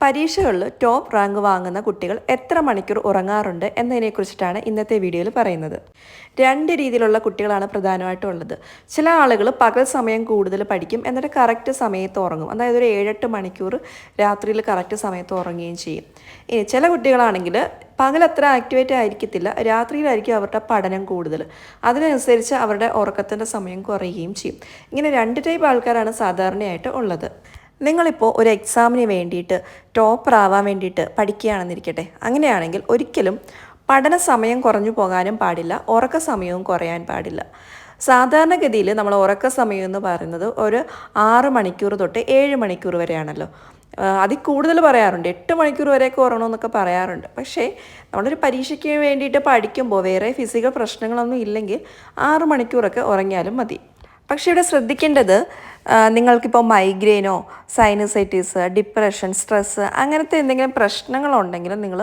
പരീക്ഷകളിൽ top rank വാങ്ങുന്ന കുട്ടികൾ എത്ര മണിക്കൂർ ഉറങ്ങാറുണ്ട് എന്നതിനെക്കുറിച്ചിട്ടാണ് ഇന്നത്തെ വീഡിയോയിൽ പറയുന്നത്. രണ്ട് രീതിയിലുള്ള കുട്ടികളാണ് പ്രധാനമായിട്ടും ഉള്ളത്. ചില ആളുകൾ പകൽ സമയം കൂടുതൽ പഠിക്കും, എന്നിട്ട് കറക്റ്റ് സമയത്ത് ഉറങ്ങും. അതായത് ഒരു 7-8 മണിക്കൂർ രാത്രിയിൽ കറക്റ്റ് സമയത്ത് ഉറങ്ങുകയും ചെയ്യും. ചില കുട്ടികളാണെങ്കിൽ പകൽ അത്ര ആക്ടിവേറ്റ് ആയിരിക്കത്തില്ല, രാത്രിയിലായിരിക്കും അവരുടെ പഠനം കൂടുതൽ. അതിനനുസരിച്ച് അവരുടെ ഉറക്കത്തിൻ്റെ സമയം കുറയുകയും ചെയ്യും. ഇങ്ങനെ രണ്ട് ടൈപ്പ് ആൾക്കാരാണ് സാധാരണയായിട്ട് ഉള്ളത്. നിങ്ങളിപ്പോൾ ഒരു എക്സാമിന് വേണ്ടിയിട്ട് ടോപ്പർ ആവാൻ വേണ്ടിയിട്ട് പഠിക്കുകയാണെന്നിരിക്കട്ടെ. അങ്ങനെയാണെങ്കിൽ ഒരിക്കലും പഠന സമയം കുറഞ്ഞു പോകാനും പാടില്ല, ഉറക്ക സമയവും കുറയാൻ പാടില്ല. സാധാരണഗതിയിൽ നമ്മൾ ഉറക്ക സമയം എന്ന് പറയുന്നത് ഒരു 6 മണിക്കൂർ തൊട്ട് 7 മണിക്കൂർ വരെയാണല്ലോ. അതിൽ കൂടുതൽ പറയാറുണ്ട്, 8 മണിക്കൂർ വരെയൊക്കെ ഉറങ്ങണമെന്നൊക്കെ പറയാറുണ്ട്. പക്ഷേ നമ്മളൊരു പരീക്ഷയ്ക്ക് വേണ്ടിയിട്ട് പഠിക്കുമ്പോൾ വേറെ ഫിസിക്കൽ പ്രശ്നങ്ങളൊന്നും ഇല്ലെങ്കിൽ 6 മണിക്കൂറൊക്കെ ഉറങ്ങിയാലും മതി. പക്ഷേ ഇവിടെ ശ്രദ്ധിക്കേണ്ടത്, നിങ്ങൾക്കിപ്പോൾ മൈഗ്രെയിനോ സൈനസൈറ്റിസ്, ഡിപ്രഷൻ, സ്ട്രെസ്സ് അങ്ങനത്തെ എന്തെങ്കിലും പ്രശ്നങ്ങളുണ്ടെങ്കിൽ നിങ്ങൾ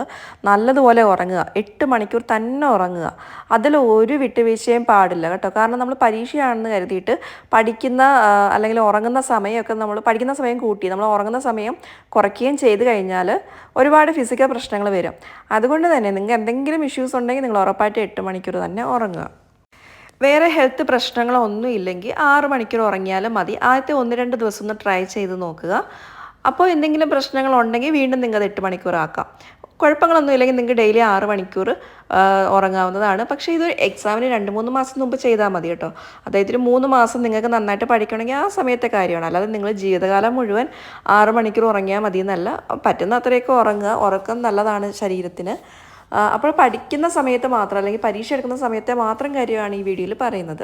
നല്ലതുപോലെ ഉറങ്ങുക. 8 മണിക്കൂർ തന്നെ ഉറങ്ങുക. അതിൽ ഒരു വിട്ടുവീഴ്ചയും പാടില്ല കേട്ടോ. കാരണം നമ്മൾ പരീക്ഷയാണെന്ന് കരുതിയിട്ട് പഠിക്കുന്ന അല്ലെങ്കിൽ ഉറങ്ങുന്ന സമയമൊക്കെ നമ്മൾ പഠിക്കുന്ന സമയം കൂട്ടി നമ്മൾ ഉറങ്ങുന്ന സമയം കുറയ്ക്കുകയും ചെയ്ത് കഴിഞ്ഞാൽ ഒരുപാട് ഫിസിക്കൽ പ്രശ്നങ്ങൾ വരും. അതുകൊണ്ട് തന്നെ നിങ്ങൾക്ക് എന്തെങ്കിലും ഇഷ്യൂസ് ഉണ്ടെങ്കിൽ നിങ്ങൾ ഉറപ്പായിട്ട് 8 മണിക്കൂർ തന്നെ ഉറങ്ങുക. വേറെ ഹെൽത്ത് പ്രശ്നങ്ങളോ ഒന്നും ഇല്ലെങ്കിൽ 6 മണിക്കൂർ ഉറങ്ങിയാലും മതി. ആദ്യത്തെ 1-2 ദിവസം ഒന്ന് ട്രൈ ചെയ്ത് നോക്കുക. അപ്പോൾ എന്തെങ്കിലും പ്രശ്നങ്ങളുണ്ടെങ്കിൽ വീണ്ടും നിങ്ങൾക്ക് 8 മണിക്കൂർ ആക്കാം. കുഴപ്പങ്ങളൊന്നും ഇല്ലെങ്കിൽ നിങ്ങൾക്ക് ഡെയിലി 6 മണിക്കൂർ ഉറങ്ങാവുന്നതാണ്. പക്ഷേ ഇത് എക്സാമിന് 2-3 മാസം മുമ്പ് ചെയ്താൽ മതി കേട്ടോ. അതായത് ഒരു 3 മാസം നിങ്ങൾക്ക് നന്നായിട്ട് പഠിക്കണമെങ്കിൽ ആ സമയത്തെ കാര്യമാണ്. അല്ലാതെ നിങ്ങൾ ജീവിതകാലം മുഴുവൻ 6 മണിക്കൂർ ഉറങ്ങിയാൽ മതി എന്നല്ല. പറ്റുന്ന അത്രയൊക്കെ ഉറങ്ങുക. ഉറക്കം നല്ലതാണ് ശരീരത്തിന്. അപ്പോൾ പഠിക്കുന്ന സമയത്ത് മാത്രം അല്ലെങ്കിൽ പരീക്ഷ എടുക്കുന്ന സമയത്തെ മാത്രം കാര്യമാണ് ഈ വീഡിയോയിൽ പറയുന്നത്.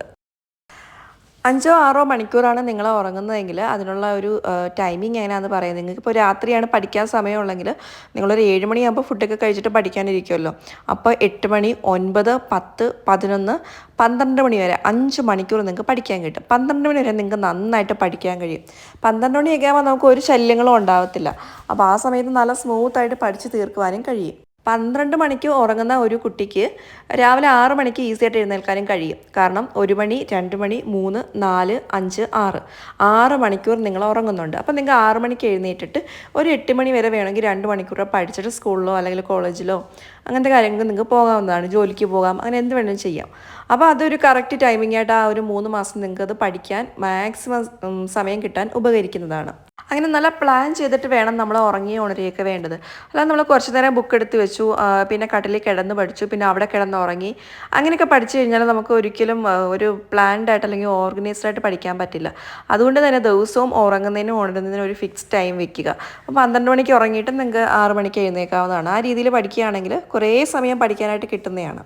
5-6 മണിക്കൂറാണ് നിങ്ങൾ ഉറങ്ങുന്നതെങ്കിൽ അതിനുള്ള ഒരു ടൈമിങ് എങ്ങനെയാണെന്ന് പറയുന്നത്. നിങ്ങൾക്കിപ്പോൾ രാത്രിയാണ് പഠിക്കാൻ സമയമുള്ളെങ്കിൽ നിങ്ങളൊരു 7 മണിയാകുമ്പോൾ ഫുഡൊക്കെ കഴിച്ചിട്ട് പഠിക്കാനിരിക്കുമല്ലോ. അപ്പോൾ 8 മണി, 9, 10, 11, 12 മണി വരെ 5 മണിക്കൂർ നിങ്ങൾക്ക് പഠിക്കാൻ കിട്ടും. 12 മണി വരെ നിങ്ങൾക്ക് നന്നായിട്ട് പഠിക്കാൻ കഴിയും. 12 മണിയൊക്കെ ആകുമ്പോൾ നമുക്ക് ഒരു ശല്യങ്ങളും ഉണ്ടാകത്തില്ല. അപ്പോൾ ആ സമയത്ത് നല്ല സ്മൂത്തായിട്ട് പഠിച്ച് തീർക്കുവാനും കഴിയും. 12 മണിക്ക് ഉറങ്ങുന്ന ഒരു കുട്ടിക്ക് രാവിലെ 6 മണിക്ക് ഈസി ആയിട്ട് എഴുന്നേൽക്കാനും കഴിയും. കാരണം 1 മണി, 2 മണി, 3, 4, 5, 6 മണിക്കൂർ നിങ്ങൾ ഉറങ്ങുന്നുണ്ട്. അപ്പോൾ നിങ്ങൾക്ക് 6 മണിക്ക് എഴുന്നേറ്റിട്ട് ഒരു 8 മണി വരെ വേണമെങ്കിൽ 2 മണിക്കൂർ പഠിച്ചിട്ട് സ്കൂളിലോ അല്ലെങ്കിൽ കോളേജിലോ അങ്ങനത്തെ കാര്യങ്ങൾക്ക് നിങ്ങൾക്ക് പോകാവുന്നതാണ്. ജോലിക്ക് പോകാം, അങ്ങനെ എന്ത് വേണമെങ്കിലും ചെയ്യാം. അപ്പോൾ അതൊരു കറക്റ്റ് ടൈമിംഗ് ആയിട്ട് ആ ഒരു 3 മാസം നിങ്ങൾക്ക് അത് പഠിക്കാൻ മാക്സിമം സമയം കിട്ടാൻ ഉപകരിക്കുന്നതാണ്. അങ്ങനെ നല്ല പ്ലാൻ ചെയ്തിട്ട് വേണം നമ്മൾ ഉറങ്ങി ഉണരുകയൊക്കെ വേണ്ടത്. അല്ലാതെ നമ്മൾ കുറച്ച് നേരം ബുക്ക് എടുത്ത് വെച്ചു, പിന്നെ കട്ടിലിൽ കിടന്ന് പഠിച്ചു, പിന്നെ അവിടെ കിടന്ന് ഉറങ്ങി, അങ്ങനെയൊക്കെ പഠിച്ചു കഴിഞ്ഞാൽ നമുക്ക് ഒരിക്കലും ഒരു പ്ലാൻഡ് ആയിട്ട് അല്ലെങ്കിൽ ഓർഗനൈസ്ഡ് ആയിട്ട് പഠിക്കാൻ പറ്റില്ല. അതുകൊണ്ട് തന്നെ ദിവസവും ഉറങ്ങുന്നതിനും ഉണരുന്നതിനും ഒരു ഫിക്സ് ടൈം വെക്കുക. അപ്പോൾ 12 മണിക്ക് ഉറങ്ങിയിട്ട് നിങ്ങൾക്ക് 6 മണിക്ക് എഴുന്നേൽക്കാവുന്നതാണ്. ആ രീതിയിൽ പഠിക്കുകയാണെങ്കിൽ കുറേ സമയം പഠിക്കാനായിട്ട് കിട്ടുന്നതാണ്.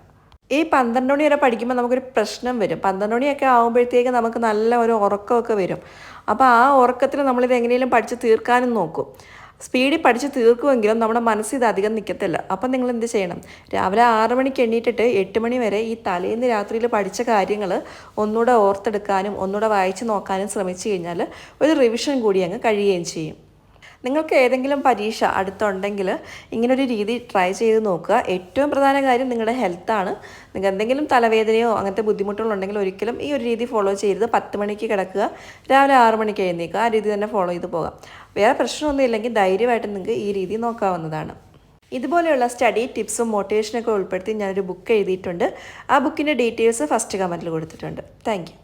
ഈ 12 മണി വരെ പഠിക്കുമ്പോൾ നമുക്കൊരു പ്രശ്നം വരും. 12 മണിയൊക്കെ ആകുമ്പോഴത്തേക്ക് നമുക്ക് നല്ല ഒരു ഉറക്കമൊക്കെ വരും. അപ്പോൾ ആ ഉറക്കത്തിൽ നമ്മളിത് എങ്ങനെയും പഠിച്ച് തീർക്കാനും നോക്കും. സ്പീഡിൽ പഠിച്ച് തീർക്കുമെങ്കിലും നമ്മുടെ മനസ്സ് ഇത് അധികം നിൽക്കത്തില്ല. അപ്പം നിങ്ങൾ എന്ത് ചെയ്യണം, രാവിലെ 6 മണിക്ക് എണ്ണീറ്റിട്ട് 8 മണി വരെ ഈ തലേന്ന് രാത്രിയിൽ പഠിച്ച കാര്യങ്ങൾ ഒന്നുകൂടെ ഓർത്തെടുക്കാനും ഒന്നുകൂടെ വായിച്ച് നോക്കാനും ശ്രമിച്ചു കഴിഞ്ഞാൽ ഒരു റിവിഷൻ കൂടി അങ്ങ് കഴിയുകയും ചെയ്യും. നിങ്ങൾക്ക് ഏതെങ്കിലും പരീക്ഷ അടുത്തുണ്ടെങ്കിൽ ഇങ്ങനൊരു രീതി ട്രൈ ചെയ്ത് നോക്കുക. ഏറ്റവും പ്രധാന കാര്യം നിങ്ങളുടെ ഹെൽത്താണ്. നിങ്ങൾക്ക് എന്തെങ്കിലും തലവേദനയോ അങ്ങനത്തെ ബുദ്ധിമുട്ടുകളുണ്ടെങ്കിൽ ഒരിക്കലും ഈ ഒരു രീതി ഫോളോ ചെയ്യരുത്. 10 മണിക്ക് കിടക്കുക, രാവിലെ 6 മണിക്ക് എഴുന്നേൽക്കുക, ആ രീതി തന്നെ ഫോളോ ചെയ്ത് പോകാം. വേറെ പ്രശ്നമൊന്നും ഇല്ലെങ്കിൽ ധൈര്യമായിട്ട് നിങ്ങൾക്ക് ഈ രീതി നോക്കാവുന്നതാണ്. ഇതുപോലെയുള്ള സ്റ്റഡി ടിപ്സും മോട്ടിവേഷനൊക്കെ ഉൾപ്പെടുത്തി ഞാനൊരു ബുക്ക് എഴുതിയിട്ടുണ്ട്. ആ ബുക്കിൻ്റെ ഡീറ്റെയിൽസ് ഫസ്റ്റ് കമൻറ്റിൽ കൊടുത്തിട്ടുണ്ട്. Thank you.